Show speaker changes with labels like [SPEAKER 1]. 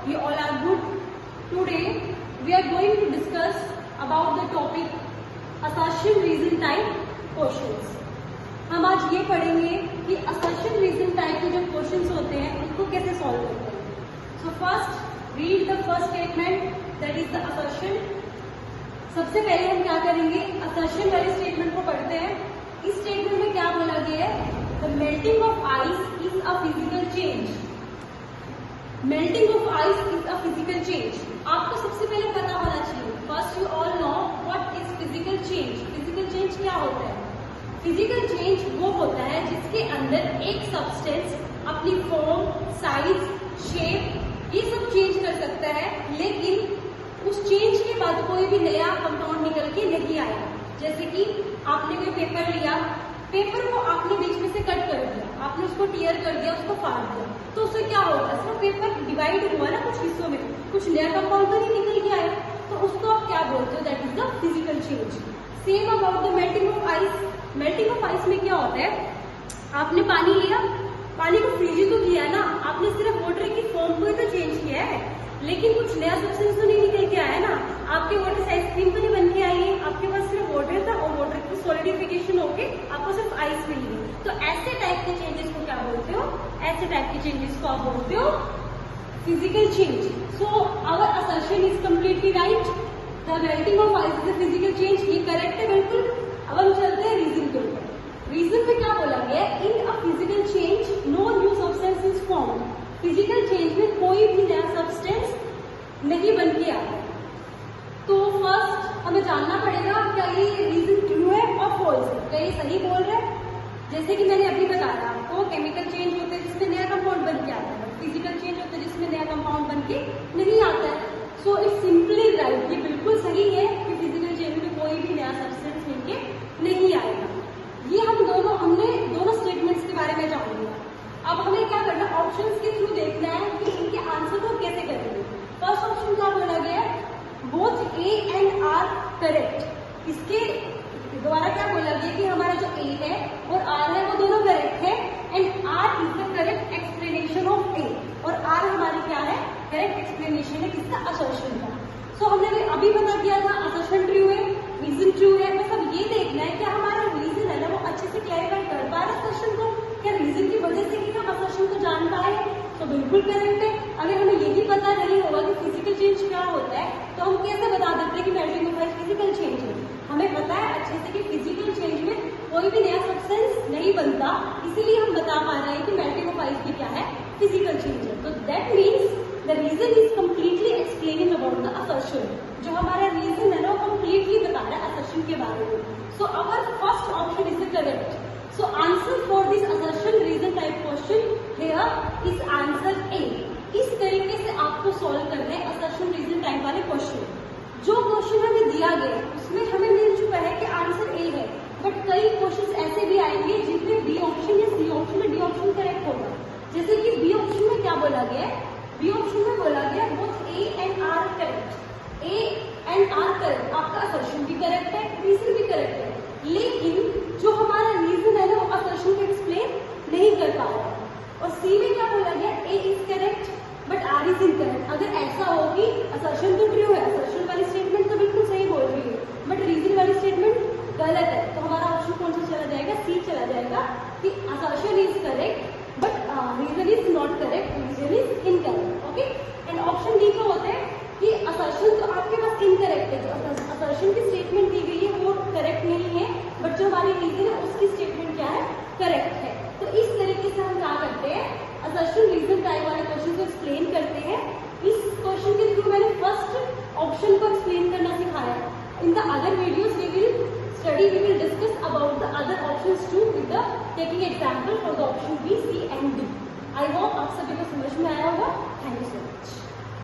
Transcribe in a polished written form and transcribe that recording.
[SPEAKER 1] You all are good. Today we are going to discuss about the topic assertion reason type questions. हम आज ये पढ़ेंगे कि assertion reason type के जो क्वेश्चंस होते हैं उनको कैसे सॉल्व करते हैं. So first read the first statement, that is the assertion. सबसे पहले हम क्या करेंगे, assertion वाले स्टेटमेंट को पढ़ते हैं. इस स्टेटमेंट में क्या बोला गया है? The melting of ice is a physical change. Melting of ice is a physical change. आपको सबसे पहले पता होना चाहिए. First you all know what is physical change. Physical change क्या होता है? Physical change वो होता है जिसके अंदर एक सब्सटेंस अपनी फॉर्म, साइज, शेप ये सब चेंज कर सकता है, लेकिन उस चेंज के बाद कोई भी नया कंपाउंड निकल के नहीं आया. जैसे कि आपने कोई पेपर लिया, पेपर को आपने बीच में से कट कर दिया, आपने उसको टीयर कर दिया, उसको फाड़ दिया, तो उससे क्या होगा? सिर्फ पेपर डिवाइड हुआ ना कुछ हिस्सों में, कुछ नया कंपाउंड तो नहीं निकल के आया, तो उसको आप क्या बोलते हो? That is the physical change. Same about the melting of ice. Melting of ice में क्या होता है? आपने पानी लिया, पानी को फ्रीज ही तो किया ना, आपने सिर्फ वाटर की फॉर्म को ही तो चेंज किया है, लेकिन कुछ नया सब्सटेंस तो नहीं निकल के आया ना. आपके वाटर से आइसक्रीम तो नहीं बन के आई है, आपके पास सिर्फ वाटर था और वाटर की सॉलिडिफिकेशन होके आपको सिर्फ आइस मिल गई. तो ऐसे टाइप के चेंजेस को क्या बोलते हो? ऐसे टाइप के चेंजेस को आप बोलते हो physical change. So our assertion is completely right. The melting of ice is a physical change. ये करेक्ट है बिल्कुल. अब हम चलते हैं रीजन के ऊपर. रीजन में क्या बोला गया है? In a physical change no new substance is form. Physical change में कोई भी नया सब्सटेंस नहीं बन के आता. तो फर्स्ट हमें जानना पड़ेगा क्या ये रीजन ट्रू है और फॉल्स है, क्या ये सही बोल रहा है. जैसे कि मैंने अभी बताया आपको, केमिकल चेंज होते हैं जिसमें नया कंपाउंड बन के आता है, फिजिकल चेंज होता है जिसमें नया कंपाउंड बन के नहीं आता है. So it's simply write. ये बिल्कुल सही है कि फिजिकल चेंज में कोई भी नया सब्सटेंस बन के नहीं आएगा. ये हमने दोनों स्टेटमेंट्स के बारे में जान लिया. अब हमें क्या करना, ऑप्शंस के थ्रू देखना है कि इनके आंसर को कैसे करेंगे. फर्स्ट ऑप्शन क्या बोला गया है? Both A and R correct. इसके द्वारा क्या बोला गया कि हमारा जो ए है और आर है वो दोनों करेक्ट है, and R is the correct explanation of A. और आर हमारी क्या है? करेक्ट एक्सप्लेनेशन है किसका? असर्शन का. सो हमने अभी पता किया था असर्शन ट्रू है, रीजन ट्रू है. बस अब ये देखना है कि हमारा रीजन है ना वो अच्छे से क्लैरिफाई कर पा रहा है असर्शन को. क्या रीजन की वजह से कि हम असर्शन को जान पाए तो बिल्कुल करेक्ट है. अगर हमें यही पता नहीं होगा कि फिजिकल चेंज क्या होता है तो हम कैसे बता देते हैं कि melting of ice physical change है. हमें पता है अच्छे से कि फिजिकल चेंज में कोई भी नया सब्सटेंस नहीं बनता, इसीलिए हम बता पा रहे हैं कि मेल्टिंग ऑफ आइस भी क्या है? फिजिकल चेंज है. तो that means the reason is completely explaining about the assertion. जो हमारा रीजन है ना वो कम्प्लीटली बता रहा है असर्शन के बारे में. So our first option is the correct. So answer for this assertion reason type question here is answer A. इस तरीके से आपको सॉल्व करना है assertion reason type वाले क्वेश्चन. जो क्वेश्चन हमें दिया गया उसमें हमें मिल चुका है कि आंसर A है, बट कई क्वेश्चन ऐसे भी आएंगे जिनमें बी ऑप्शन या सी ऑप्शन में डी ऑप्शन करेक्ट होगा. जैसे कि बी ऑप्शन में क्या बोला गया है? बी ऑप्शन में बोला गया both A and R correct. A and R correct, आपका असर्शन भी करेक्ट है, रीजन भी करेक्ट है, लेकिन जो हमारा रीजन है ना वो असर्शन को एक्सप्लेन नहीं कर पा रहा है. और सी में क्या बोला गया? A is correct but R is incorrect. अगर ऐसा हो कि असर्शन तो ट्रू है, असर्शन वाली स्टेटमेंट तो बिल्कुल सही बोल रही है, बट रीजन वाली स्टेटमेंट गलत है, तो हमारा ऑप्शन कौन सा चला जाएगा? सी चला जाएगा कि assertion is correct but reason is not correct, reason is incorrect. Okay. And option D को होता है कि असर्शन तो आपके पास इनकरेक्ट है, जो असर्शन की स्टेटमेंट दी गई है वो करेक्ट नहीं है, बट जो हमारी रीजन है उसकी स्टेटमेंट क्या है? करेक्ट है. तो इस तरीके से हम क्या करते हैं? असर्शन रीजन टाइप वाले क्वेश्चन को एक्सप्लेन करते हैं. इस क्वेश्चन के थ्रू मैंने फर्स्ट ऑप्शन को एक्सप्लेन करना सिखाया. In the other videos we will discuss about the other options to with the taking example for the option B, C and D. I hope आप सभी को समझ में आया होगा. Thank you so much.